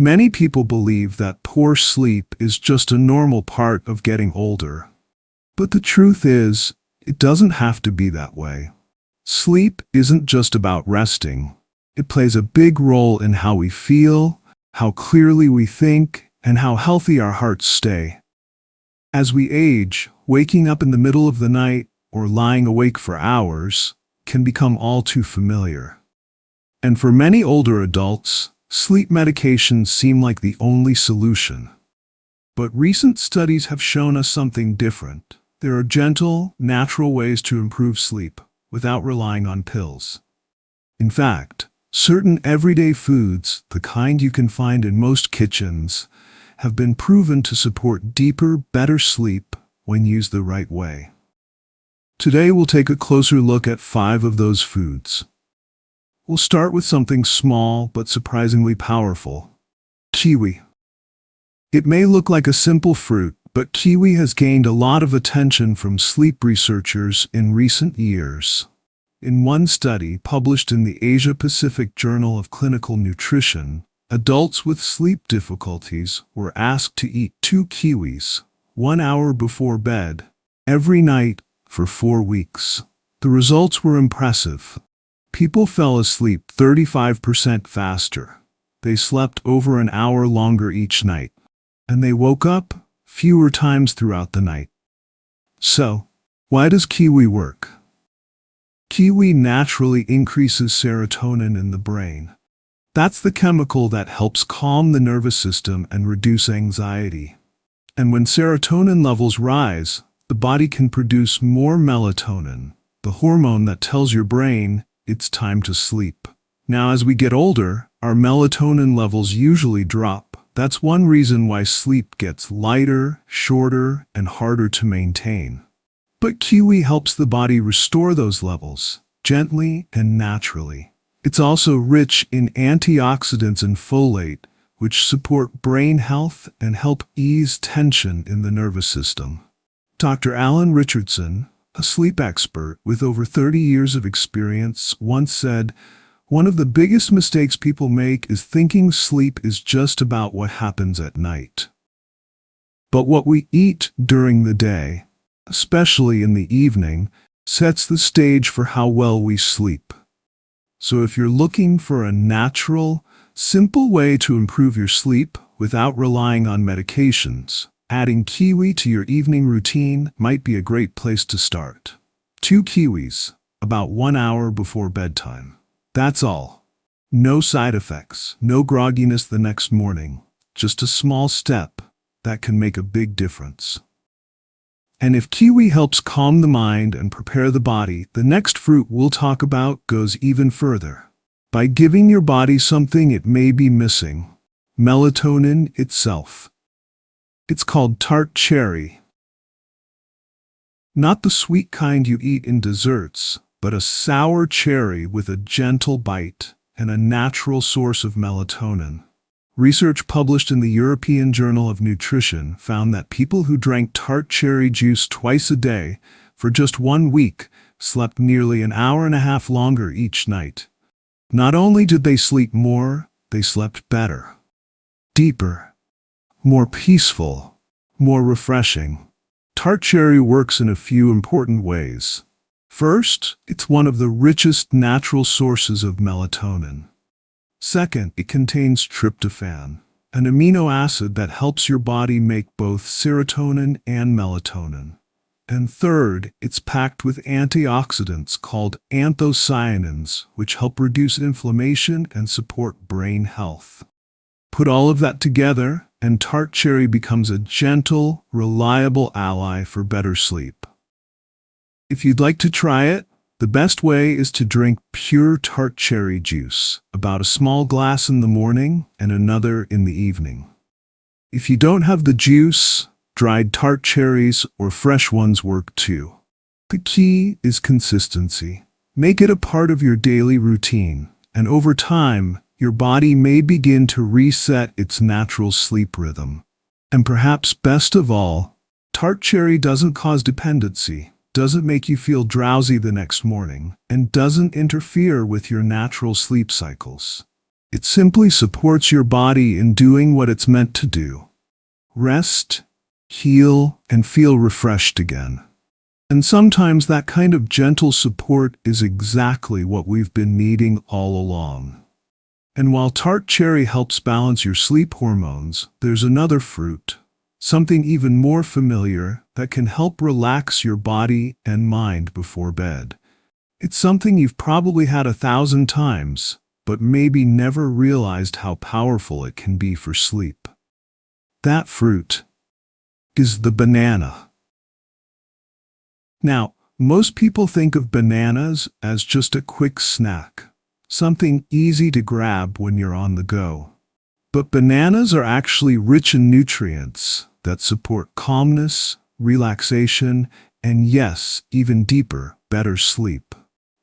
Many people believe that poor sleep is just a normal part of getting older. But the truth is, it doesn't have to be that way. Sleep isn't just about resting. It plays a big role in how we feel, how clearly we think, and how healthy our hearts stay. As we age, waking up in the middle of the night or lying awake for hours can become all too familiar. And for many older adults, sleep medications seem like the only solution. But recent studies have shown us something different. There are gentle, natural ways to improve sleep without relying on pills. In fact, certain everyday foods, the kind you can find in most kitchens, have been proven to support deeper, better sleep when used the right way. Today we'll take a closer look at 5 of those foods. We'll start with something small but surprisingly powerful. Kiwi. It may look like a simple fruit, but kiwi has gained a lot of attention from sleep researchers in recent years. In one study published in the Asia-Pacific Journal of Clinical Nutrition, adults with sleep difficulties were asked to eat 2 kiwis, 1 hour before bed, every night for 4 weeks. The results were impressive. People fell asleep 35% faster. They slept over an hour longer each night. And they woke up fewer times throughout the night. So, why does kiwi work? Kiwi naturally increases serotonin in the brain. That's the chemical that helps calm the nervous system and reduce anxiety. And when serotonin levels rise, the body can produce more melatonin, the hormone that tells your brain it's time to sleep. Now, as we get older, our melatonin levels usually drop. That's one reason why sleep gets lighter, shorter, and harder to maintain. But kiwi helps the body restore those levels, gently and naturally. It's also rich in antioxidants and folate, which support brain health and help ease tension in the nervous system. Dr. Alan Richardson, a sleep expert with over 30 years of experience, once said, "One of the biggest mistakes people make is thinking sleep is just about what happens at night. But what we eat during the day, especially in the evening, sets the stage for how well we sleep." So if you're looking for a natural, simple way to improve your sleep without relying on medications, adding kiwi to your evening routine might be a great place to start. 2 kiwis, about 1 hour before bedtime. That's all. No side effects, no grogginess the next morning, just a small step that can make a big difference. And if kiwi helps calm the mind and prepare the body, the next fruit we'll talk about goes even further. By giving your body something it may be missing, melatonin itself. It's called tart cherry. Not the sweet kind you eat in desserts, but a sour cherry with a gentle bite and a natural source of melatonin. Research published in the European Journal of Nutrition found that people who drank tart cherry juice twice a day for just 1 week slept nearly an hour and a half longer each night. Not only did they sleep more, they slept better, deeper, more peaceful, more refreshing. Tart cherry works in a few important ways. First, it's one of the richest natural sources of melatonin. Second, it contains tryptophan, an amino acid that helps your body make both serotonin and melatonin. And third, it's packed with antioxidants called anthocyanins, which help reduce inflammation and support brain health. Put all of that together, and tart cherry becomes a gentle, reliable ally for better sleep. If you'd like to try it, the best way is to drink pure tart cherry juice, about a small glass in the morning and another in the evening. If you don't have the juice, dried tart cherries or fresh ones work too. The key is consistency. Make it a part of your daily routine, and over time, your body may begin to reset its natural sleep rhythm. And perhaps best of all, tart cherry doesn't cause dependency, doesn't make you feel drowsy the next morning, and doesn't interfere with your natural sleep cycles. It simply supports your body in doing what it's meant to do. Rest, heal, and feel refreshed again. And sometimes that kind of gentle support is exactly what we've been needing all along. And while tart cherry helps balance your sleep hormones, there's another fruit, something even more familiar that can help relax your body and mind before bed. It's something you've probably had 1,000 times, but maybe never realized how powerful it can be for sleep. That fruit is the banana. Now, most people think of bananas as just a quick snack, something easy to grab when you're on the go. But bananas are actually rich in nutrients that support calmness, relaxation, and yes, even deeper, better sleep.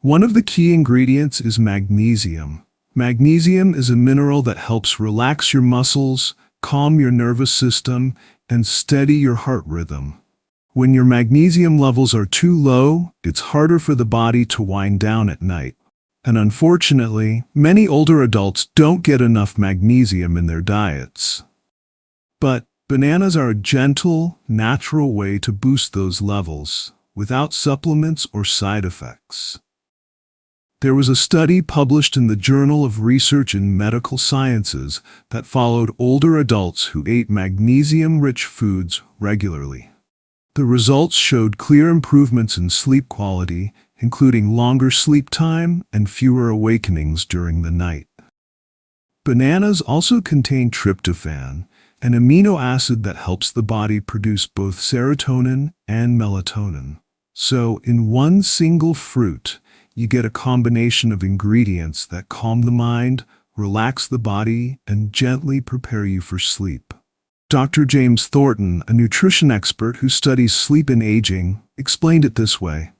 One of the key ingredients is magnesium. Magnesium is a mineral that helps relax your muscles, calm your nervous system, and steady your heart rhythm. When your magnesium levels are too low, it's harder for the body to wind down at night. And unfortunately, many older adults don't get enough magnesium in their diets. But bananas are a gentle, natural way to boost those levels, without supplements or side effects. There was a study published in the Journal of Research in Medical Sciences that followed older adults who ate magnesium-rich foods regularly. The results showed clear improvements in sleep quality, including longer sleep time and fewer awakenings during the night. Bananas also contain tryptophan, an amino acid that helps the body produce both serotonin and melatonin. So, in one single fruit, you get a combination of ingredients that calm the mind, relax the body, and gently prepare you for sleep. Dr. James Thornton, a nutrition expert who studies sleep and aging, explained it this way.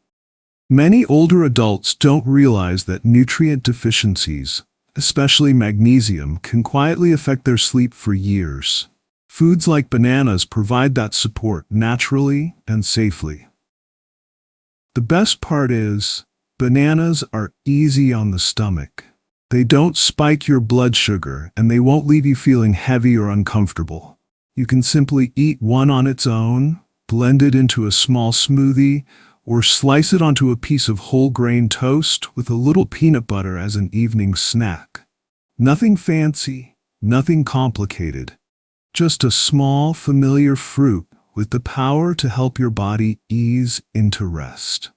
Many older adults don't realize that nutrient deficiencies, especially magnesium, can quietly affect their sleep for years. Foods like bananas provide that support naturally and safely. The best part is, bananas are easy on the stomach. They don't spike your blood sugar, and they won't leave you feeling heavy or uncomfortable. You can simply eat one on its own, blend it into a small smoothie, or slice it onto a piece of whole grain toast with a little peanut butter as an evening snack. Nothing fancy, nothing complicated. Just a small, familiar fruit with the power to help your body ease into rest.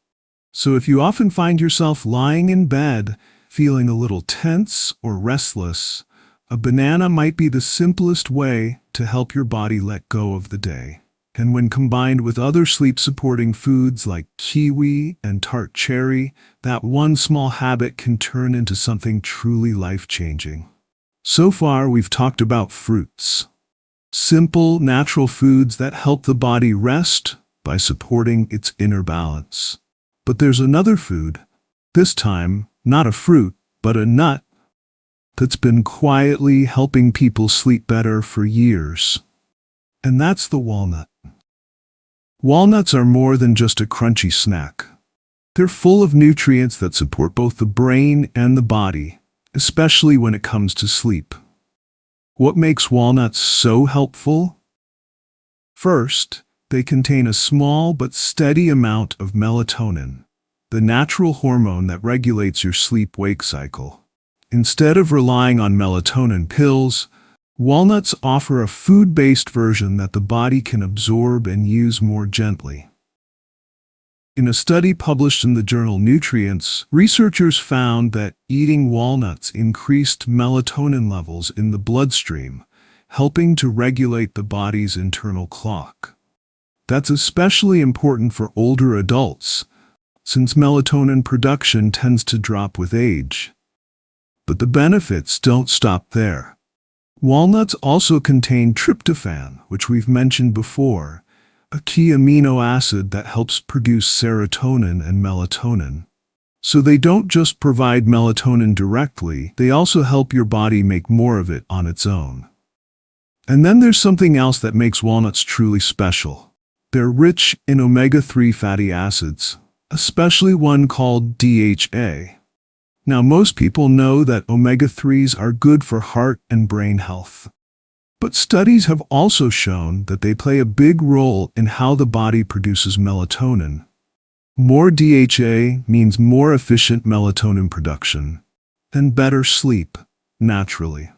So if you often find yourself lying in bed, feeling a little tense or restless, a banana might be the simplest way to help your body let go of the day. And when combined with other sleep-supporting foods like kiwi and tart cherry, that one small habit can turn into something truly life-changing. So far, we've talked about fruits. Simple, natural foods that help the body rest by supporting its inner balance. But there's another food, this time not a fruit, but a nut, that's been quietly helping people sleep better for years. And that's the walnut. Walnuts are more than just a crunchy snack. They're full of nutrients that support both the brain and the body, especially when it comes to sleep. What makes walnuts so helpful? First, they contain a small but steady amount of melatonin, the natural hormone that regulates your sleep-wake cycle. Instead of relying on melatonin pills, walnuts offer a food-based version that the body can absorb and use more gently. In a study published in the journal Nutrients, researchers found that eating walnuts increased melatonin levels in the bloodstream, helping to regulate the body's internal clock. That's especially important for older adults, since melatonin production tends to drop with age. But the benefits don't stop there. Walnuts also contain tryptophan, which we've mentioned before, a key amino acid that helps produce serotonin and melatonin. So they don't just provide melatonin directly, they also help your body make more of it on its own. And then there's something else that makes walnuts truly special. They're rich in omega-3 fatty acids, especially one called DHA. Now, most people know that omega-3s are good for heart and brain health. But studies have also shown that they play a big role in how the body produces melatonin. More DHA means more efficient melatonin production and better sleep, naturally.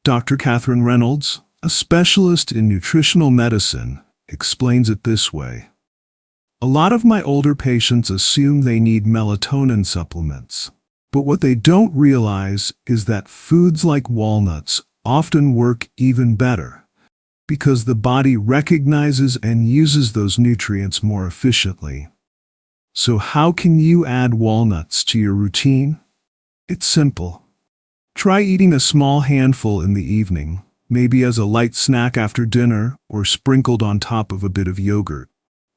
Dr. Catherine Reynolds, a specialist in nutritional medicine, explains it this way. A lot of my older patients assume they need melatonin supplements, but what they don't realize is that foods like walnuts often work even better because the body recognizes and uses those nutrients more efficiently. So how can you add walnuts to your routine? It's simple. Try eating a small handful in the evening, maybe as a light snack after dinner or sprinkled on top of a bit of yogurt.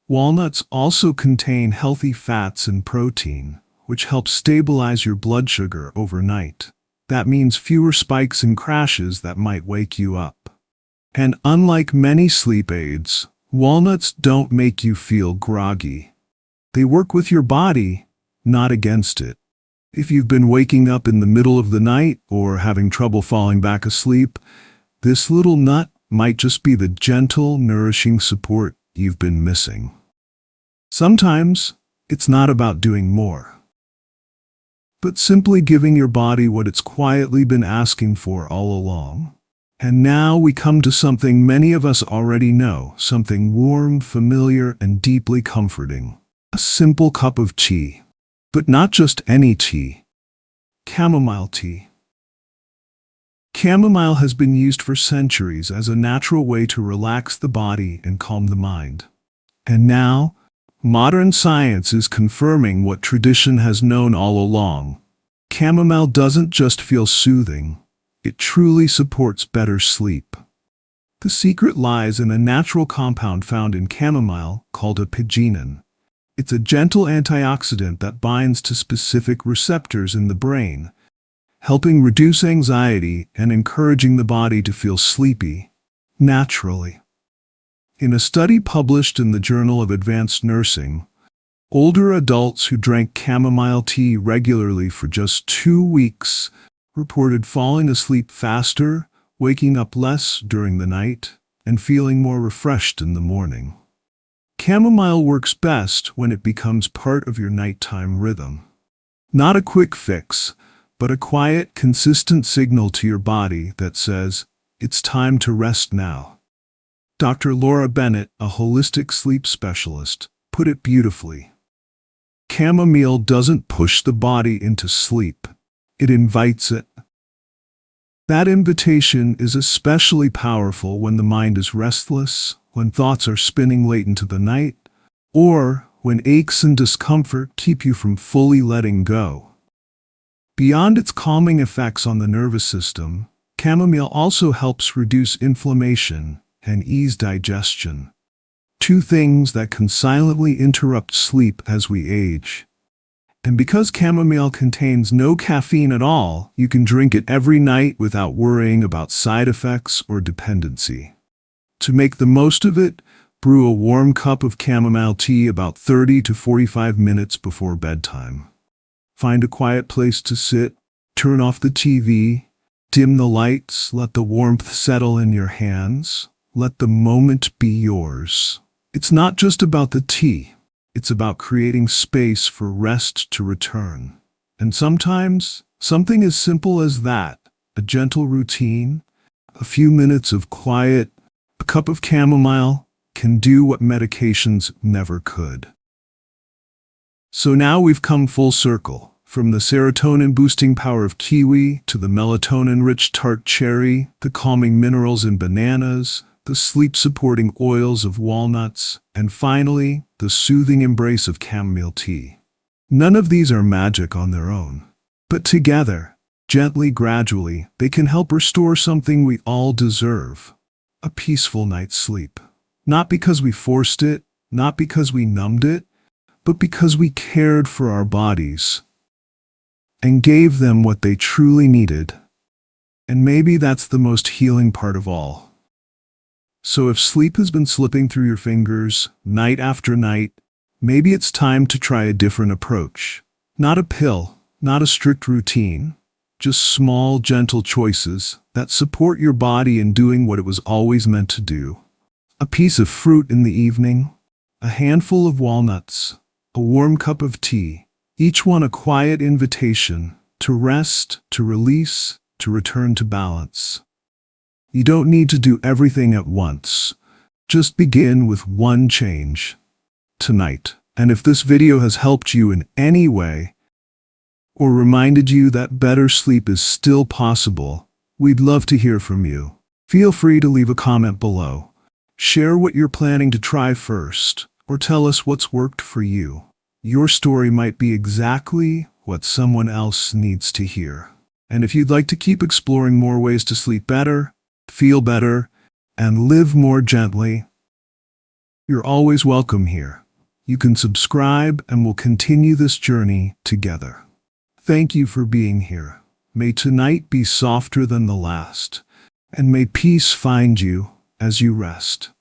Walnuts also contain healthy fats and protein, which helps stabilize your blood sugar overnight. That means fewer spikes and crashes that might wake you up. And unlike many sleep aids, walnuts don't make you feel groggy. They work with your body, not against it. If you've been waking up in the middle of the night or having trouble falling back asleep, this little nut might just be the gentle, nourishing support you've been missing. Sometimes it's not about doing more, but simply giving your body what it's quietly been asking for all along. And now we come to something many of us already know, something warm, familiar, and deeply comforting. A simple cup of tea. But not just any tea. Chamomile tea. Chamomile has been used for centuries as a natural way to relax the body and calm the mind. And now, modern science is confirming what tradition has known all along. Chamomile doesn't just feel soothing, it truly supports better sleep. The secret lies in a natural compound found in chamomile called apigenin. It's a gentle antioxidant that binds to specific receptors in the brain, helping reduce anxiety and encouraging the body to feel sleepy, naturally. In a study published in the Journal of Advanced Nursing, older adults who drank chamomile tea regularly for just 2 weeks reported falling asleep faster, waking up less during the night, and feeling more refreshed in the morning. Chamomile works best when it becomes part of your nighttime rhythm. Not a quick fix, but a quiet, consistent signal to your body that says, it's time to rest now. Dr. Laura Bennett, a holistic sleep specialist, put it beautifully. Chamomile doesn't push the body into sleep. It invites it. That invitation is especially powerful when the mind is restless, when thoughts are spinning late into the night, or when aches and discomfort keep you from fully letting go. Beyond its calming effects on the nervous system, chamomile also helps reduce inflammation and ease digestion. 2 things that can silently interrupt sleep as we age. And because chamomile contains no caffeine at all, you can drink it every night without worrying about side effects or dependency. To make the most of it, brew a warm cup of chamomile tea about 30 to 45 minutes before bedtime. Find a quiet place to sit, turn off the TV, dim the lights, let the warmth settle in your hands, let the moment be yours. It's not just about the tea. It's about creating space for rest to return. And sometimes, something as simple as that, a gentle routine, a few minutes of quiet, a cup of chamomile, can do what medications never could. So now we've come full circle, from the serotonin-boosting power of kiwi to the melatonin-rich tart cherry, the calming minerals in bananas, the sleep-supporting oils of walnuts, and finally, the soothing embrace of chamomile tea. None of these are magic on their own, but together, gently, gradually, they can help restore something we all deserve, a peaceful night's sleep. Not because we forced it, not because we numbed it, but because we cared for our bodies and gave them what they truly needed. And maybe that's the most healing part of all. So if sleep has been slipping through your fingers night after night, maybe it's time to try a different approach. Not a pill, Not a strict routine, just small, gentle choices that support your body in doing what it was always meant to do. A piece of fruit in the evening, a handful of walnuts, a warm cup of tea, each one a quiet invitation to rest, to release, to return to balance. You don't need to do everything at once. Just begin with one change tonight. And if this video has helped you in any way, or reminded you that better sleep is still possible, we'd love to hear from you. Feel free to leave a comment below. Share what you're planning to try first, or tell us what's worked for you. Your story might be exactly what someone else needs to hear. And if you'd like to keep exploring more ways to sleep better, feel better, and live more gently, you're always welcome here. You can subscribe and we'll continue this journey together. Thank you for being here. May tonight be softer than the last, and may peace find you as you rest.